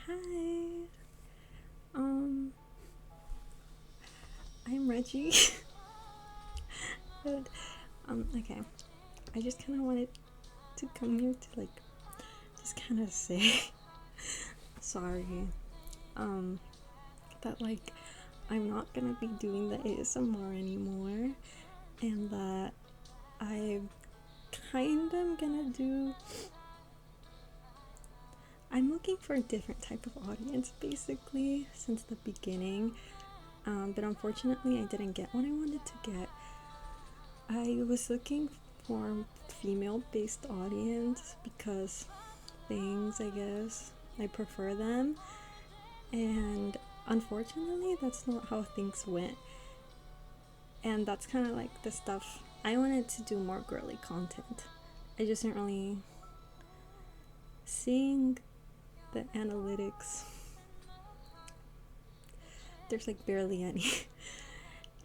Hi. Um, I'm Reggie. But, okay. I just kind of wanted to come here to just kind of say sorry. Um, that I'm not gonna be doing the ASMR anymore, and that I kind of gonna do. I'm looking for a different type of audience basically since the beginning. But unfortunately, I didn't get what I wanted to get. I was looking for female-based audience because things, I guess, I prefer them, and unfortunately, that's not how things went. And that's kind of like the stuff I wanted to do more girly content. I just didn't really seeing the analytics. There's barely any,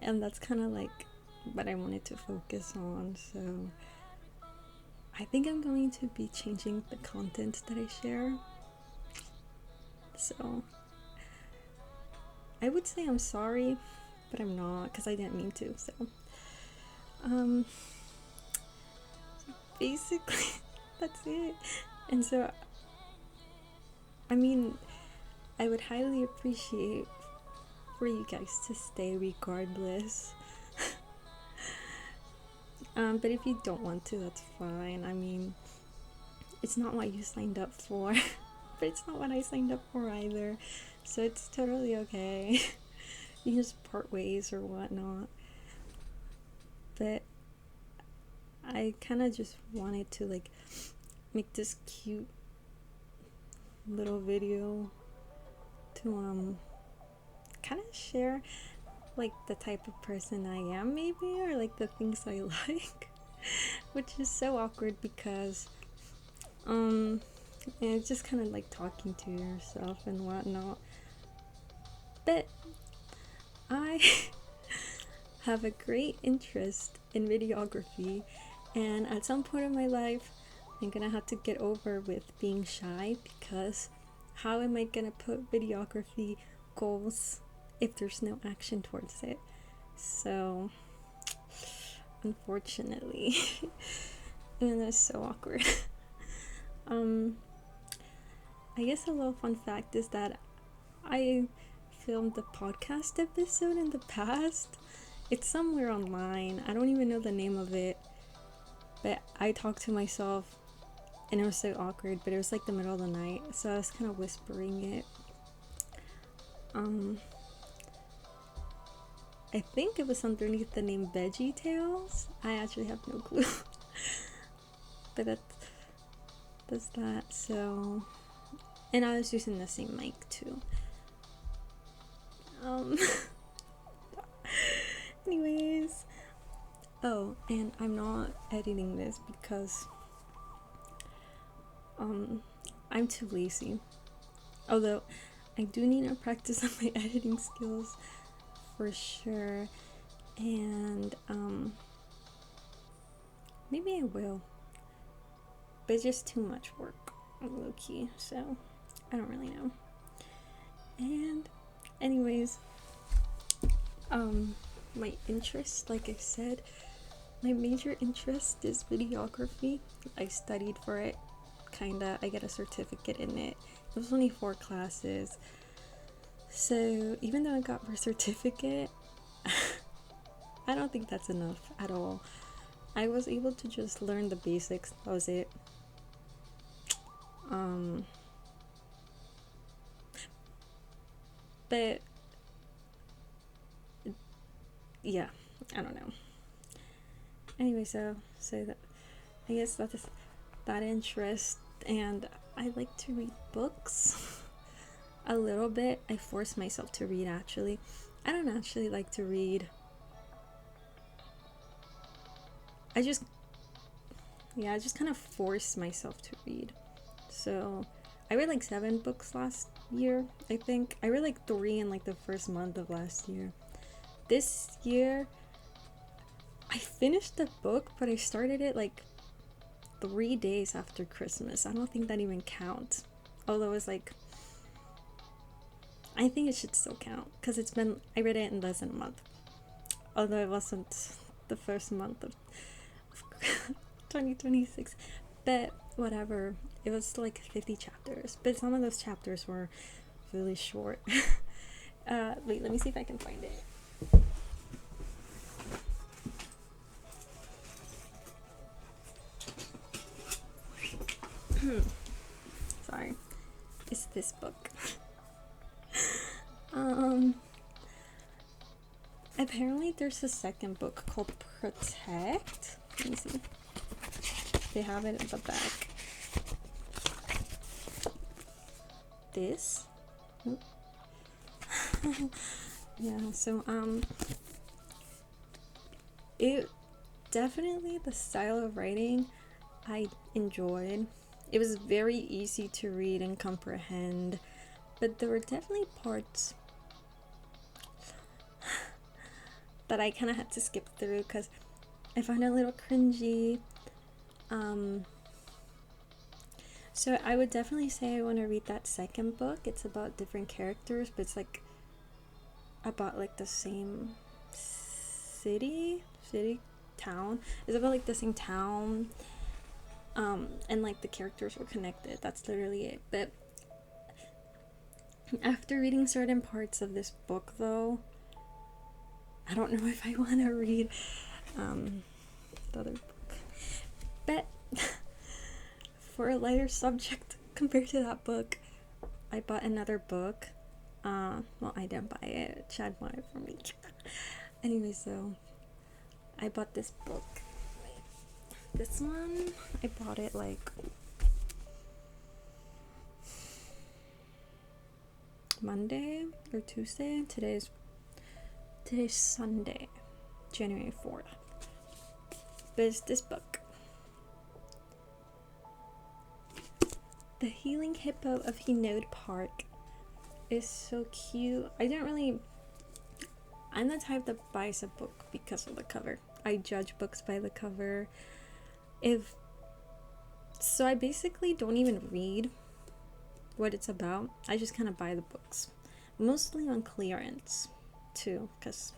and that's kind of what I wanted to focus on. So I think I'm going to be changing the content that I share. So I would say I'm sorry, but I'm not because I didn't mean to. So um, basically that's it. And so I mean, I would highly appreciate for you guys to stay regardless. But if you don't want to, that's fine. I mean, it's not what you signed up for, but it's not what I signed up for either. So it's totally okay. You can just part ways or whatnot. But I kind of just wanted to make this cute little video to kind of share the type of person I am, maybe, or the things I like. Which is so awkward because it's just kind of talking to yourself and whatnot. But I have a great interest in videography, and at some point in my life I'm gonna have to get over with being shy, because how am I gonna put videography goals if there's no action towards it? So unfortunately, and that's so awkward. I guess a little fun fact is that I filmed the podcast episode in the past. It's somewhere online. I don't even know the name of it. But I talked to myself and it was so awkward, but it was the middle of the night, so I was kind of whispering it. I think it was underneath the name Vegi Tales. I actually have no clue. But that's that. So, and I was using the same mic too. Anyways, oh, and I'm not editing this because I'm too lazy. Although I do need to practice on my editing skills for sure, and maybe I will, but it's just too much work, low key. So I don't really know. And anyways, my interest, like I said, my major interest is videography. I studied for it, kinda. I got a certificate in it. It was only 4 classes. So even though I got my certificate, I don't think that's enough at all. I was able to just learn the basics. That was it. But yeah, I don't know. Anyway, so that, I guess that is that interest, and I like to read books a little bit. I force myself to read, actually. I don't actually like to read. I just kind of force myself to read. So I read 7 books last year, I think. I read 3 in the first month of last year. This year I finished the book, but I started it 3 days after Christmas. I don't think that even counts. Although it was I think it should still count because I read it in less than a month. Although it wasn't the first month of 2026. But whatever. It was like 50 chapters. But some of those chapters were really short. Wait, let me see if I can find it. Sorry. It's this book. Apparently there's a second book called Protect. Let me see. They have it in the back. This. Yeah, so it definitely, the style of writing I enjoyed. It was very easy to read and comprehend, but there were definitely parts that I kind of had to skip through because I found it a little cringy. So I would definitely say I want to read that second book. It's about different characters, but it's like about like the same town. It's about like the same town, and like the characters were connected. That's literally it. But after reading certain parts of this book, though, I don't know if I want to read the other book. But for a lighter subject compared to that book, I bought another book. Well, I didn't buy it. Chad bought it for me. Anyway, so I bought this book. This one, I bought it like Monday or Tuesday. Today's Sunday, January 4th. But it's this book. The Healing Hippo of Hinode Park is so cute. I'm the type that buys a book because of the cover. I judge books by the cover. So I basically don't even read what it's about. I just kind of buy the books. Mostly on clearance too, because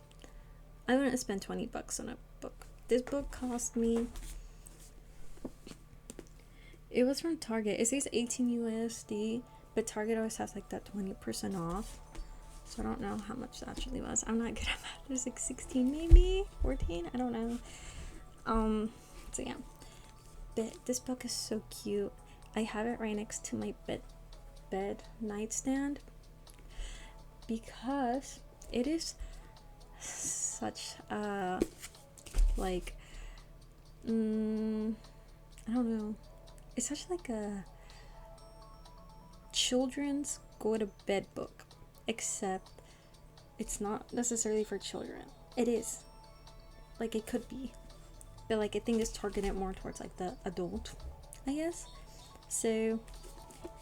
I wouldn't spend $20 on a book. This book cost me, it was from Target. It says 18 USD, but Target always has like that 20% off. So I don't know how much that actually was. I'm not good at math. There's like 16 maybe, 14, I don't know. So yeah. But this book is so cute. I have it right next to my bed nightstand because it is such a like I don't know. It's such like a children's go to bed book, except it's not necessarily for children. It is. Like it could be. But like I think it's targeted more towards like the adult, I guess. So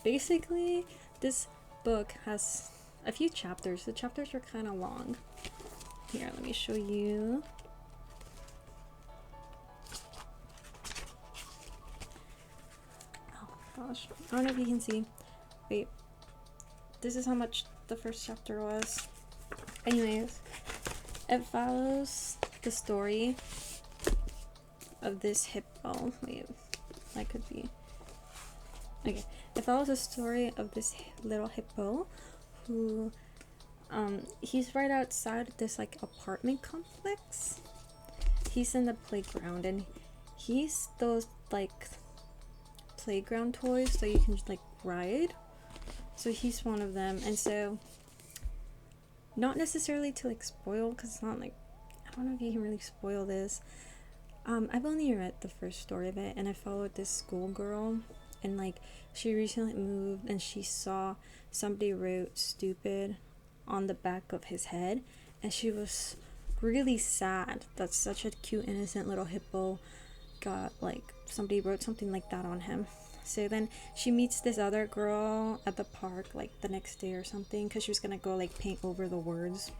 basically this book has a few chapters. The chapters are kind of long. Here, let me show you. Oh gosh, I don't know if you can see. Wait, this is how much the first chapter was. Anyways, it follows the story of this hippo. Wait, that could be. Okay, it follows the story of this little hippo who he's right outside this like apartment complex. He's in the playground and he's those like playground toys that you can just like ride. So he's one of them, and so not necessarily to like spoil, because it's not like, I don't know if you can really spoil this. I've only read the first story of it, and I followed this schoolgirl, and like she recently moved and she saw somebody wrote stupid on the back of his head, and she was really sad that such a cute innocent little hippo got like somebody wrote something like that on him. So then she meets this other girl at the park like the next day or something, because she was gonna go like paint over the words,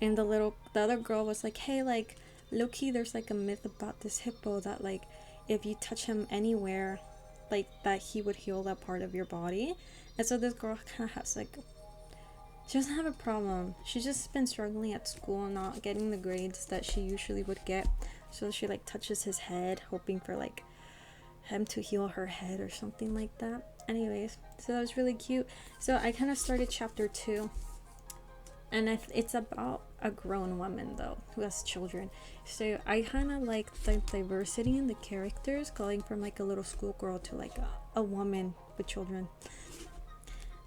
and the other girl was like, hey, like low-key there's like a myth about this hippo that like if you touch him anywhere, like that he would heal that part of your body. And so this girl kind of has like she doesn't have a problem. She's just been struggling at school, not getting the grades that she usually would get. So she like touches his head, hoping for like him to heal her head or something like that. Anyways, so that was really cute. So I kind of started chapter 2, and it's about a grown woman though who has children. So I kind of like the diversity in the characters, going from like a little schoolgirl to like a woman with children.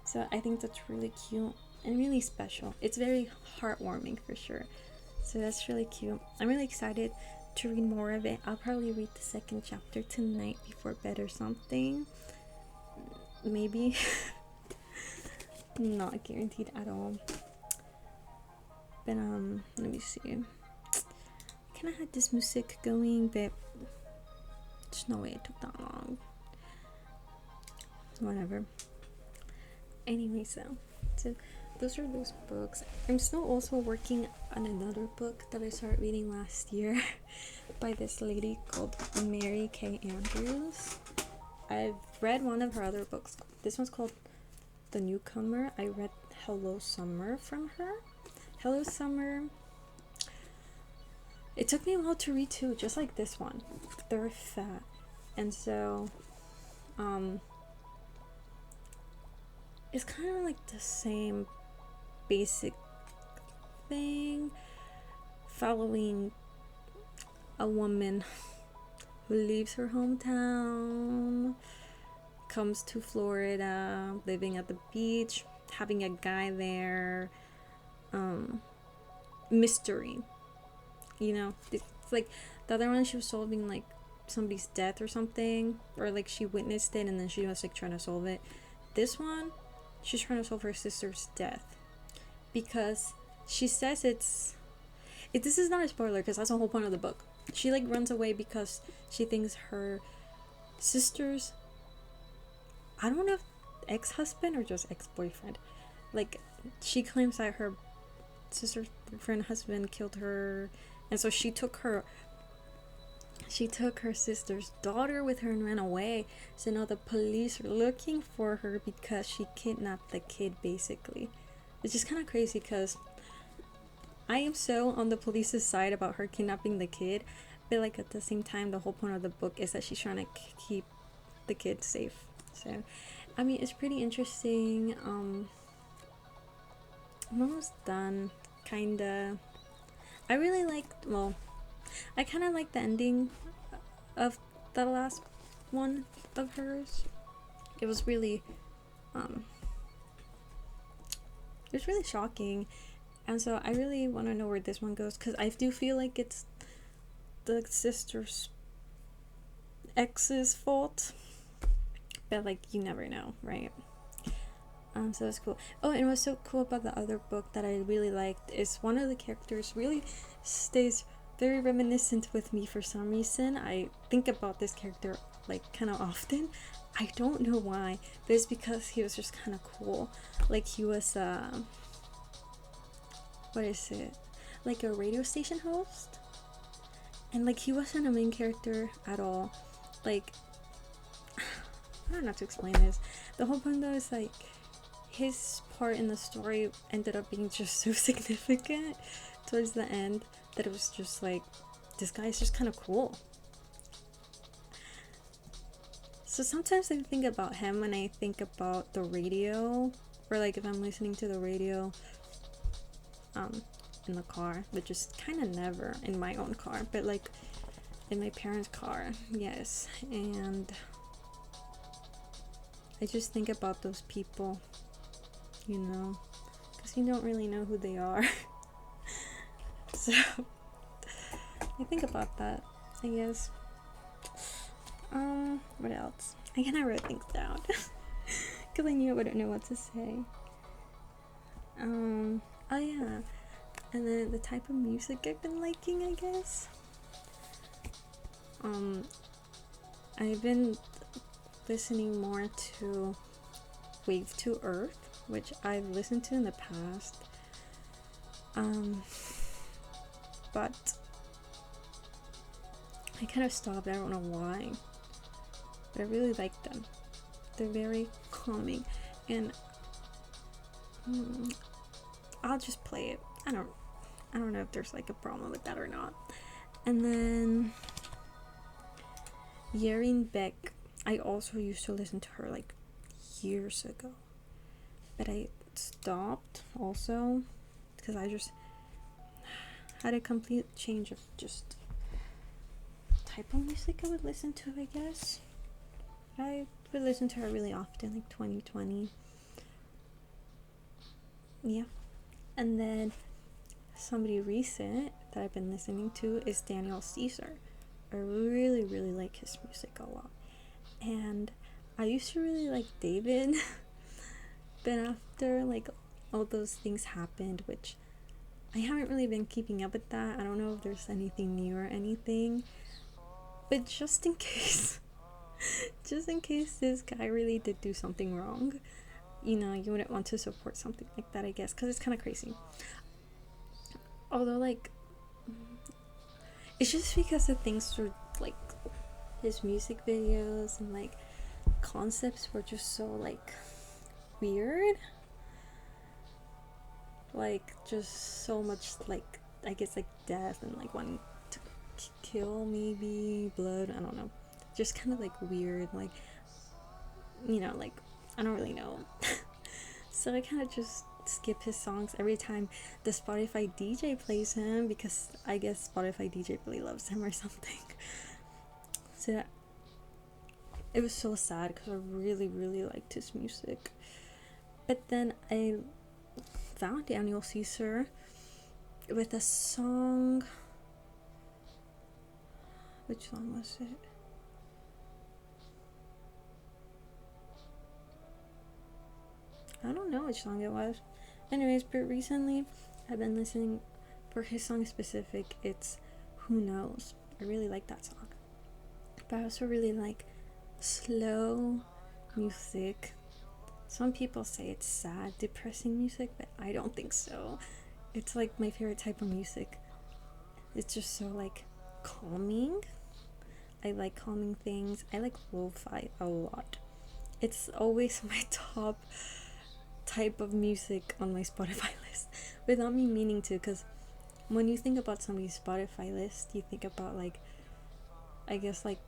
So I think that's really cute and really special. It's very heartwarming for sure. So that's really cute. I'm really excited to read more of it. I'll probably read the second chapter tonight before bed or something. Maybe. Not guaranteed at all. But let me see. I kind of had this music going, but there's no way it took that long. Whatever. Anyway, so those are those books. I'm still also working on another book that I started reading last year by this lady called Mary K. Andrews. I've read one of her other books. This one's called The Newcomer. I read Hello Summer from her. Hello Summer. It took me a while to read too, just like this one. They're fat. And so, it's kind of like the same basic thing, following a woman who leaves her hometown, comes to Florida, living at the beach, having a guy there, mystery, you know. It's like the other one, she was solving like somebody's death or something, or like she witnessed it and then she was like trying to solve it. This one, she's trying to solve her sister's death, because she says this is not a spoiler because that's the whole point of the book. She like runs away because she thinks her sister's, I don't know if ex-husband or just ex-boyfriend, like she claims that her sister's friend husband killed her, and so she took her sister's daughter with her and ran away. So now the police are looking for her because she kidnapped the kid, basically. It's just kind of crazy because I am so on the police's side about her kidnapping the kid, but like at the same time, the whole point of the book is that she's trying to keep the kid safe. So I mean, it's pretty interesting. I'm almost done, kinda. I really liked, well, I kind of like the ending of the last one of hers. It was really shocking, and so I really want to know where this one goes, because I do feel like it's the sister's ex's fault, but like you never know, right? So that's cool. Oh, and what's so cool about the other book that I really liked is one of the characters really stays very reminiscent with me for some reason. I think about this character like kind of often. I don't know why, but it's because he was just kind of cool. Like he was what is it? Like a radio station host. And like he wasn't a main character at all. Like I don't know how to explain this. The whole point though is like his part in the story ended up being just so significant towards the end that it was just like, this guy's just kind of cool. So sometimes I think about him when I think about the radio, or like if I'm listening to the radio in the car, which is kind of never in my own car, but like in my parents' car, yes. And I just think about those people, you know, because you don't really know who they are. So I think about that, I guess. What else? I kind of wrote things down because I knew I wouldn't know what to say. Oh yeah, and then the type of music I've been liking, I guess. I've been listening more to Wave to Earth, which I've listened to in the past. But I kind of stopped. I don't know why, but I really like them. They're very calming, and I'll just play it. I don't know if there's like a problem with that or not. And then Yerin Beck, I also used to listen to her like years ago, but I stopped also because I just had a complete change of just type of music I would listen to, I guess. I would listen to her really often, like 2020. Yeah. And then somebody recent that I've been listening to is Daniel Caesar. I really, really like his music a lot. And I used to really like David, but after like all those things happened, which I haven't really been keeping up with that. I don't know if there's anything new or anything, but just in case, just in case this guy really did do something wrong, you know, you wouldn't want to support something like that, I guess, because it's kind of crazy. Although, like, it's just because the things were like his music videos and like concepts were just so like weird, like just so much like, I guess, like death and like wanting to kill, maybe blood, I don't know, just kind of like weird, like, you know, like I don't really know. So I kind of just skip his songs every time the Spotify DJ plays him, because I guess Spotify DJ really loves him or something. So it was so sad because I really, really liked his music. But then I found Daniel Caesar with a song. Which song was it? I don't know which song it was. Anyways, but recently I've been listening for his song specific. It's Who Knows. I really like that song. But I also really like slow music. Some people say it's sad, depressing music, but I don't think so. It's like my favorite type of music. It's just so like calming. I like calming things. I like lo-fi a lot. It's always my top type of music on my Spotify list without me meaning to, because when you think about somebody's Spotify list, you think about like, I guess, like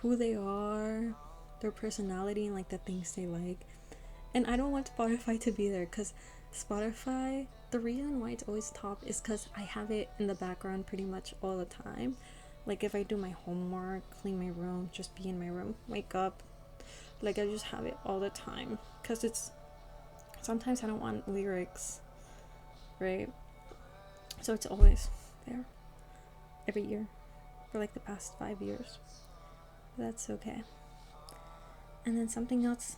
who they are, their personality, and like the things they like. And I don't want Spotify to be there, because Spotify, the reason why it's always top is because I have it in the background pretty much all the time. Like if I do my homework, clean my room, just be in my room, wake up, like I just have it all the time, because it's sometimes I don't want lyrics, right? So it's always there every year for like the past 5 years. But that's okay. And then something else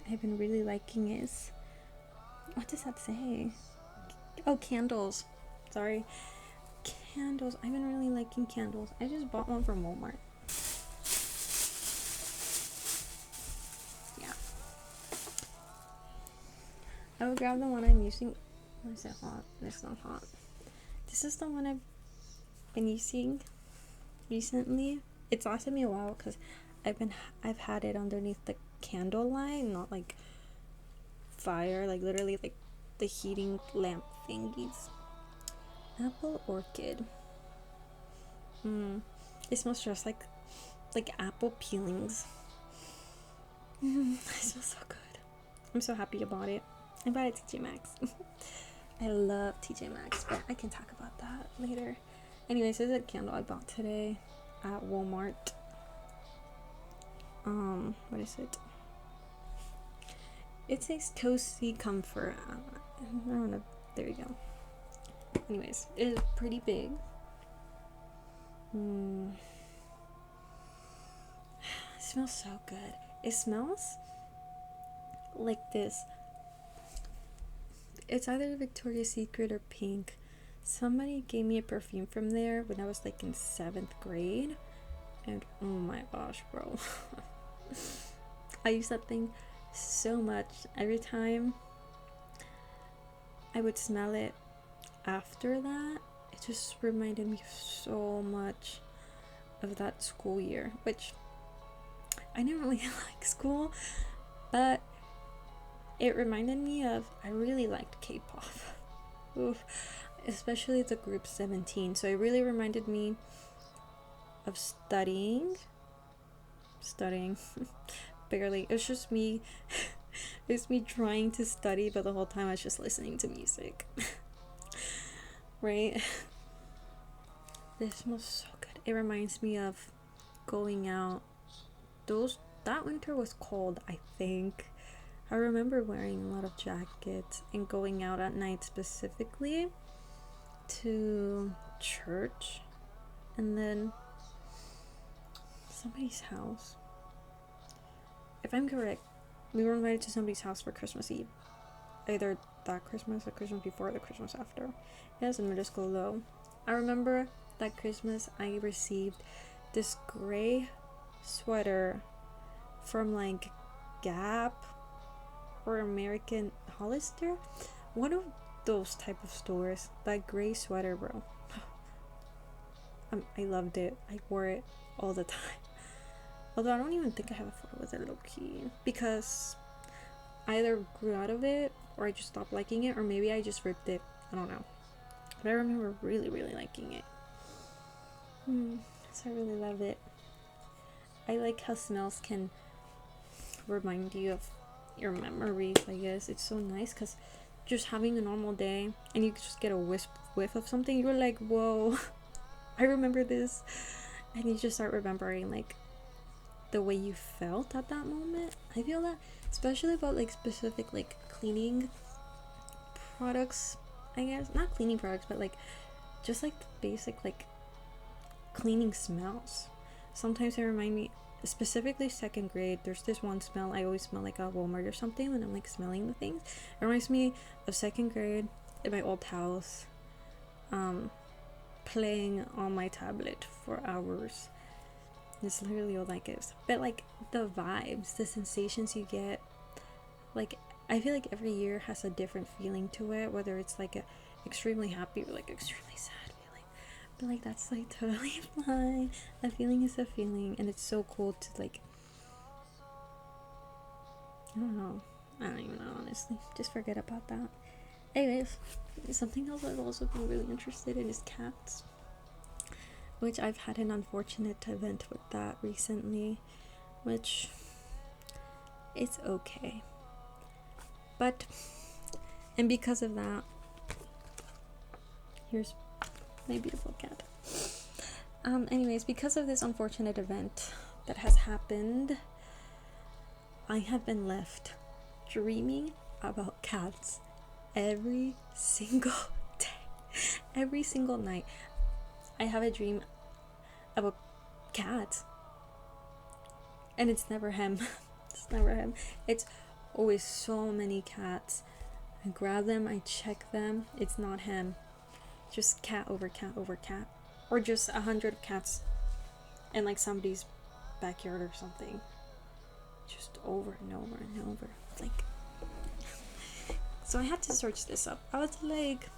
I've been really liking is, what does that say? Oh, candles. Sorry. Candles. I've been really liking candles. I just bought one from Walmart. Yeah. I will grab the one I'm using. Why is it hot? It's not hot. This is the one I've been using recently. It's lasted me a while because I've had it underneath the candle line, not like fire, like literally like the heating lamp thingies. Apple Orchid. It smells just like apple peelings. It smells so good. I'm so happy I bought it. I bought it at TJ Maxx. I love TJ Maxx, but I can talk about that later. Anyways, this is a candle I bought today at Walmart. What is it? It says Cozy Comfort. I don't know. There you go. Anyways, it is pretty big. It smells so good. It smells like this. It's either Victoria's Secret or Pink. Somebody gave me a perfume from there when I was like in 7th grade. And oh my gosh, bro. I use that thing so much. Every time I would smell it after that, it just reminded me so much of that school year, which I didn't really like school, but it reminded me of, I really liked K-pop. Oof. Especially the group 17. So it really reminded me of studying barely. It's just me. It's me trying to study, but the whole time I was just listening to music. Right? This smells so good. It reminds me of going out. That winter was cold, I think. I remember wearing a lot of jackets and going out at night, specifically to church, and then somebody's house. If I'm correct, we were invited to somebody's house for Christmas Eve. Either that Christmas, the Christmas before, or the Christmas after. It was in middle school though. I remember that Christmas I received this gray sweater from like Gap or American Hollister. One of those type of stores. That gray sweater, bro. I loved it. I wore it all the time. Although I don't even think I have a photo with it, low key, because I either grew out of it or I just stopped liking it, or maybe I just ripped it. I don't know. But I remember really, really liking it. So I really love it. I like how smells can remind you of your memories, I guess. It's so nice because just having a normal day and you just get a whiff of something, you're like, whoa, I remember this. And you just start remembering like the way you felt at that moment. I feel that especially about like specific like cleaning products, I guess. Not cleaning products, but like just like the basic like cleaning smells. Sometimes they remind me, specifically second grade, there's this one smell. I always smell like a Walmart or something when I'm like smelling the things. It reminds me of second grade in my old house, playing on my tablet for hours. It's literally all that gives. But like the vibes, the sensations you get, like I feel like every year has a different feeling to it, whether it's like a extremely happy or like extremely sad feeling. But like that's like totally fine. A feeling is a feeling, and it's so cool to like, I don't even know, honestly. Just forget about that. Anyways, something else I've also been really interested in is cats, which I've had an unfortunate event with that recently, which it's okay. But, and because of that, here's my beautiful cat. Anyways, because of this unfortunate event that has happened, I have been left dreaming about cats every single day, every single night. I have a dream about cats, and it's never him. It's never him. It's always so many cats. I grab them, I check them. It's not him. Just cat over cat over cat, or just 100 cats in like somebody's backyard or something. Just over and over and over. Like, so I had to search this up. I was like,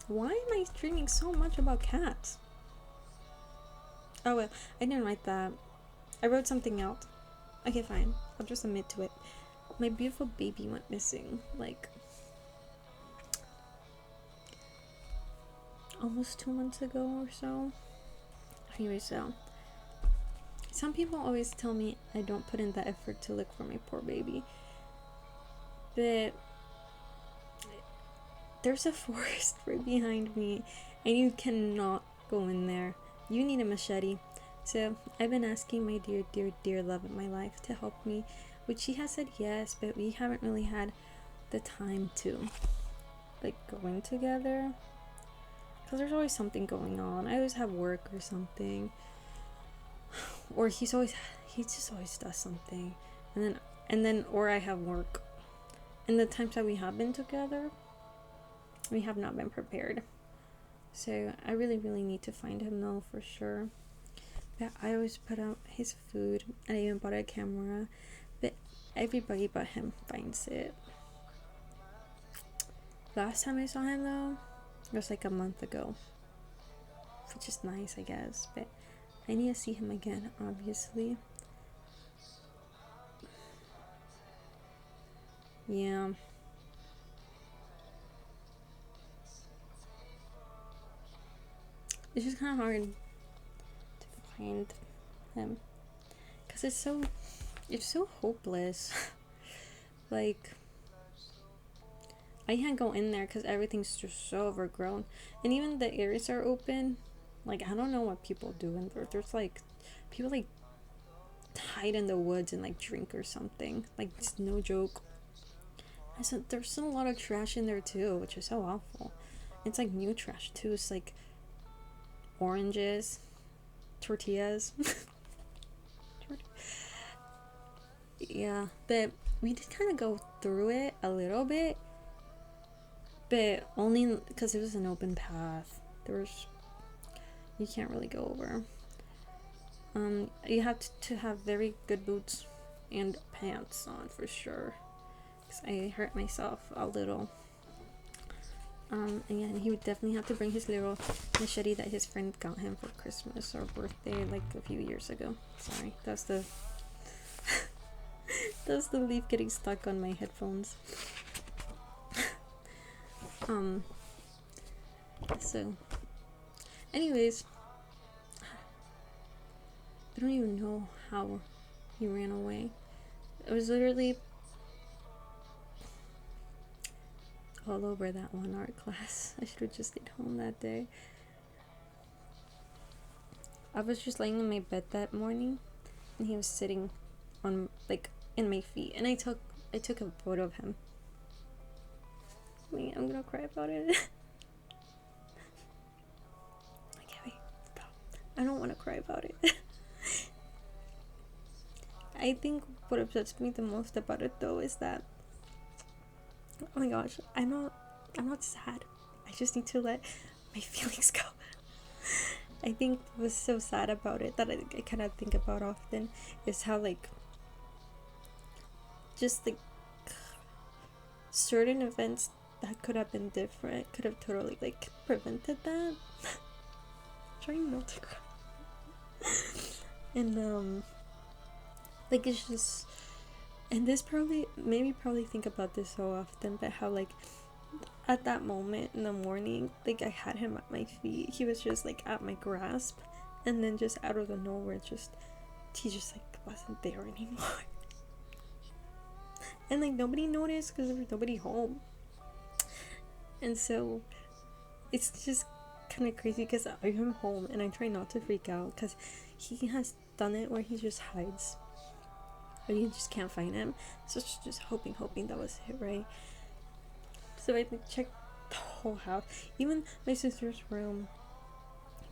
why am I dreaming so much about cats? Oh well, I didn't write that. I wrote something else. Okay, fine. I'll just admit to it. My beautiful baby went missing, like, almost 2 months ago or so. Anyway, so some people always tell me I don't put in the effort to look for my poor baby, but there's a forest right behind me and you cannot go in there. You need a machete. So I've been asking my dear, dear, dear love of my life to help me, which she has said yes, but we haven't really had the time to like go in together, because there's always something going on. I always have work or something, or he just always does something, and then or I have work. And the times that we have been together, we have not been prepared. So I really, really need to find him though, for sure. But I always put out his food. I even bought a camera, but everybody but him finds it. Last time I saw him though, it was like a month ago, which is nice, I guess. But I need to see him again, obviously. Yeah. it's just kind of hard to find him because it's so hopeless. Like, I can't go in there because everything's just so overgrown, and even the areas are open. Like, I don't know what people do in there. There's like people like hide in the woods and like drink or something. Like, it's no joke. So there's still a lot of trash in there too, which is so awful. It's like new trash too. It's like oranges, tortillas. Yeah, but we did kind of go through it a little bit, but only because it was an open path. You can't really go over. You have to have very good boots and pants on for sure, because I hurt myself a little. And yeah, he would definitely have to bring his little machete that his friend got him for Christmas or birthday like a few years ago. Sorry, that's the that's the leaf getting stuck on my headphones. So anyways, I don't even know how he ran away. It was literally all over that one art class. I should have just stayed home that day. I was just laying in my bed that morning and he was sitting on like in my feet, and I took a photo of him. Wait, I'm gonna cry about it. Okay, wait, stop. I don't want to cry about it. I think what upsets me the most about it though is that, oh my gosh, I'm not sad. I just need to let my feelings go. I think what's so sad about it that I kind of think about often is how like just like certain events that could have been different could have totally like prevented that. Trying not to cry. And like it's just, and this probably think about this so often, but how like at that moment in the morning, like I had him at my feet, he was just like at my grasp, and then just out of the nowhere he just like wasn't there anymore. And like nobody noticed because there was nobody home, and so it's just kind of crazy because I'm home and I try not to freak out because he has done it where he just hides, but you just can't find him. So it's just hoping that was it, right? So I checked the whole house, even my sister's room,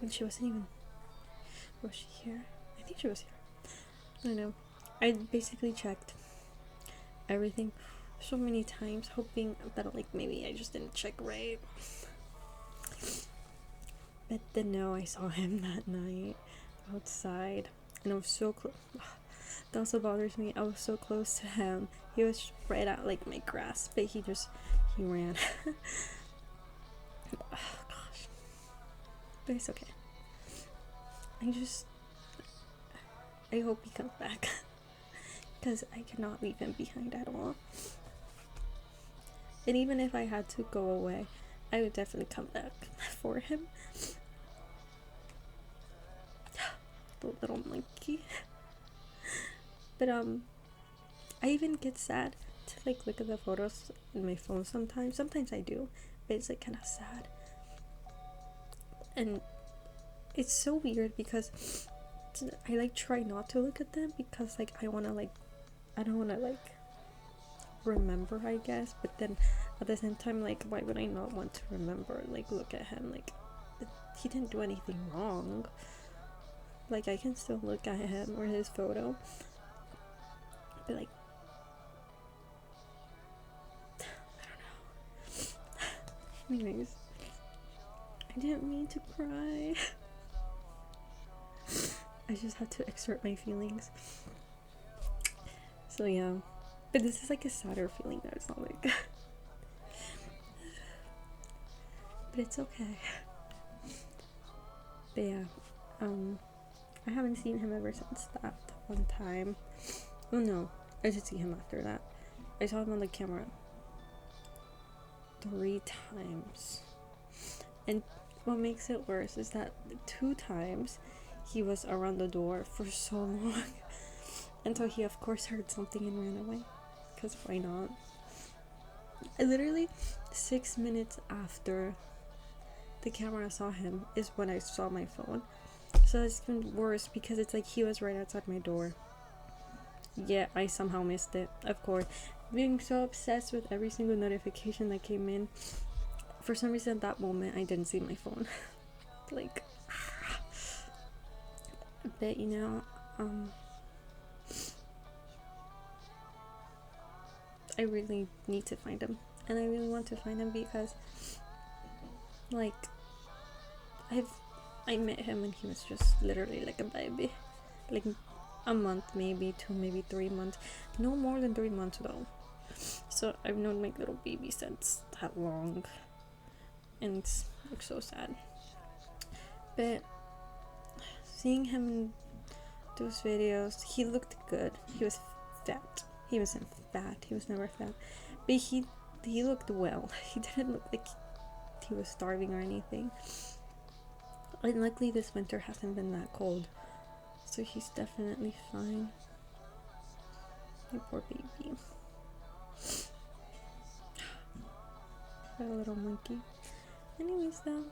when she wasn't even, was she here? I think she was here. I don't know. I basically checked everything so many times, hoping that like maybe I just didn't check right. But then no, I saw him that night outside, and I was so close. That also bothers me. I was so close to him. He was right at like my grasp, but he ran. Oh gosh, but it's okay. I hope he comes back. Because I cannot leave him behind at all. And even if I had to go away, I would definitely come back for him. The little monkey. But I even get sad to like look at the photos in my phone sometimes. Sometimes I do, but it's like kind of sad. And it's so weird because I like try not to look at them because like I don't want to like remember, I guess, but then at the same time, like, why would I not want to remember, like, look at him, like, he didn't do anything wrong, like, I can still look at him or his photo, but like, I don't know. Anyways, I didn't mean to cry. I just had to exert my feelings. So yeah, but this is like a sadder feeling that it's not like but it's okay. But yeah, I haven't seen him ever since that one time. Oh no, I did see him after that. I saw him on the camera 3 times, and what makes it worse is that 2 times he was around the door for so long until he of course heard something and ran away, because why not. I literally 6 minutes after the camera saw him is when I saw my phone. So it's even worse because it's like he was right outside my door. Yeah, I somehow missed it, of course. Being so obsessed with every single notification that came in, for some reason at that moment I didn't see my phone. Like, but you know, I really need to find him, and I really want to find him because, like, I met him when he was just literally like a baby, like a month, maybe 2, maybe 3 months, no more than 3 months though. So I've known my little baby since that long, and it's like so sad. But seeing him in those videos, he looked good. He was fat. He wasn't fat. He was never fat, but he looked well. He didn't look like he was starving or anything. And luckily this winter hasn't been that cold, so he's definitely fine. My poor baby. What a little monkey. Anyways though,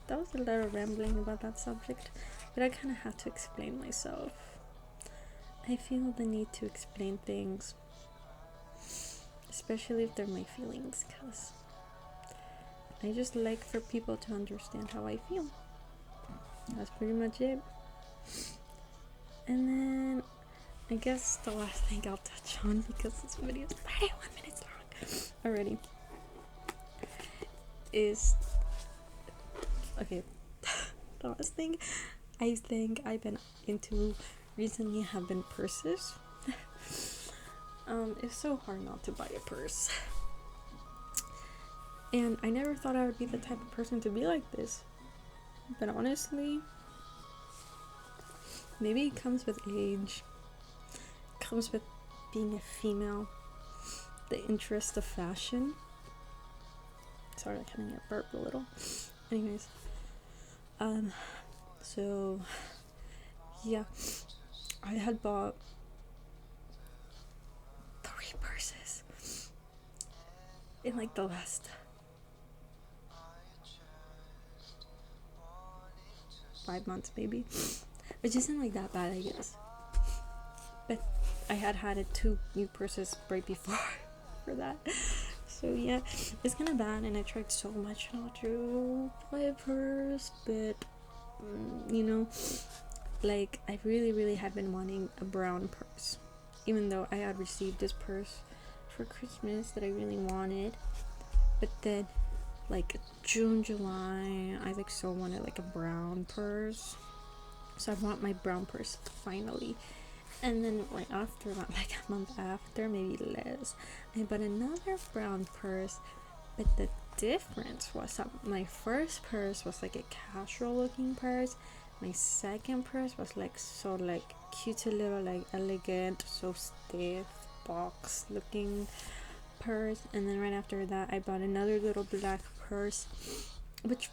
that was a lot of rambling about that subject, but I kind of had to explain myself. I feel the need to explain things, especially if they're my feelings, because I just like for people to understand how I feel. That's pretty much it. And then I guess the last thing I'll touch on, because this video is 31 minutes long already, is okay. The last thing I think I've been into recently have been purses. It's so hard not to buy a purse, and I never thought I would be the type of person to be like this. But honestly, maybe it comes with age, it comes with being a female, the interest of fashion. Sorry, I kind of get burped a little. Anyways, so yeah, I had bought 3 purses in like the last 5 months maybe, which isn't like that bad I guess, but I had it 2 new purses right before for that. So yeah, it's kind of bad, and I tried so much not to buy a purse, but you know, like I really had been wanting a brown purse, even though I had received this purse for Christmas that I really wanted. But then like June, July, I like so wanted like a brown purse, so I want my brown purse finally. And then right after that, like a month after, maybe less, I bought another brown purse. But the difference was that my first purse was like a casual looking purse. My second purse was like so like cute, little like elegant, so stiff box looking purse. And then right after that I bought another little black purse, which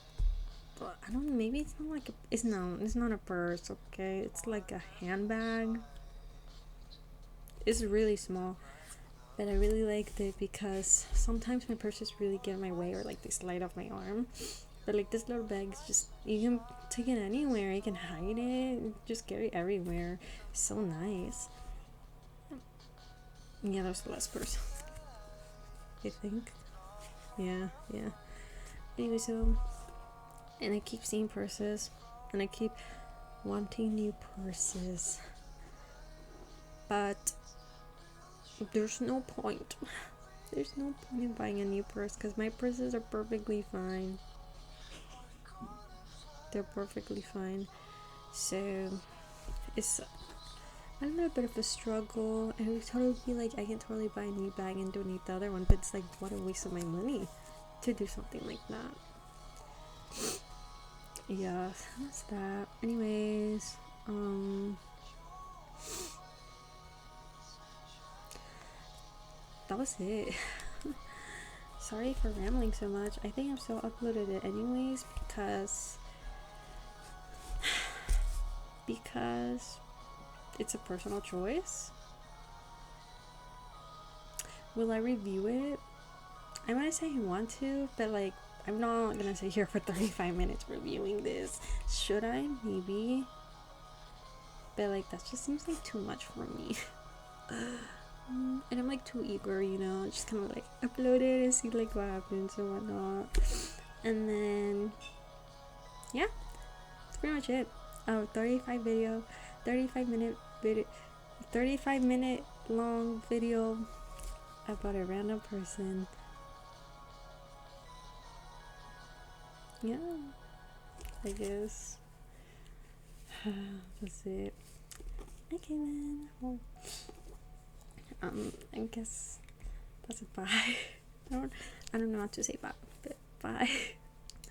I don't know, maybe it's not like it's not a purse, okay, it's like a handbag. It's really small, but I really liked it because sometimes my purses really get in my way, or like they slide off my arm. But like this little bag is just, you can take it anywhere, you can hide it, just carry it everywhere. So nice. Yeah, that was the last purse, I think. Yeah. Anyway, so, and I keep seeing purses, and I keep wanting new purses, but there's no point. There's no point in buying a new purse because my purses are perfectly fine. They're perfectly fine. So it's a little bit of a struggle. And it would totally be like, I can totally buy a new bag and don't need the other one, but it's like, what a waste of my money to do something like that. Yeah, that's that. Anyways, that was it. sorry for rambling so much. I think I'm still uploaded it anyways because it's a personal choice. Will I review it? I might say I want to, but like I'm not gonna sit here for 35 minutes reviewing this. Should I? Maybe. But like that just seems like too much for me. And I'm like too eager, you know, just kind of like upload it and see like what happens and whatnot. And then yeah, that's pretty much it. 35 minute long video about a random person. Yeah, I guess that's it. Okay then. Well, I guess that's a bye. I don't know how to say bye, but bye.